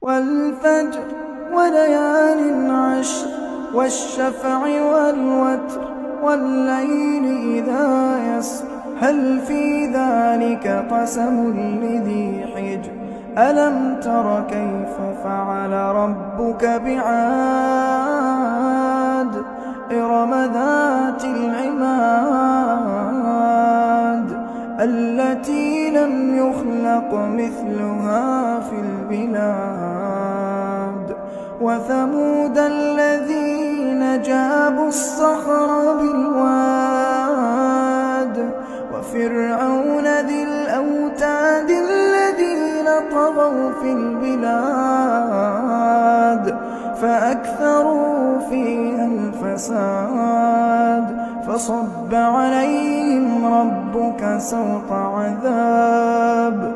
والفجر وليال عشر والشفع والوتر والليل إذا يسر هل في ذلك قسم لذي حجر ألم تر كيف فعل ربك بعاد إرم ذات العماد التي لم يخلق مثلها في البلاد وثمود الذين جابوا الصخر بالواد وفرعون ذي الأوتاد الذين طغوا في البلاد فأكثروا فيها الفساد فصب عليهم ربك سوط عذاب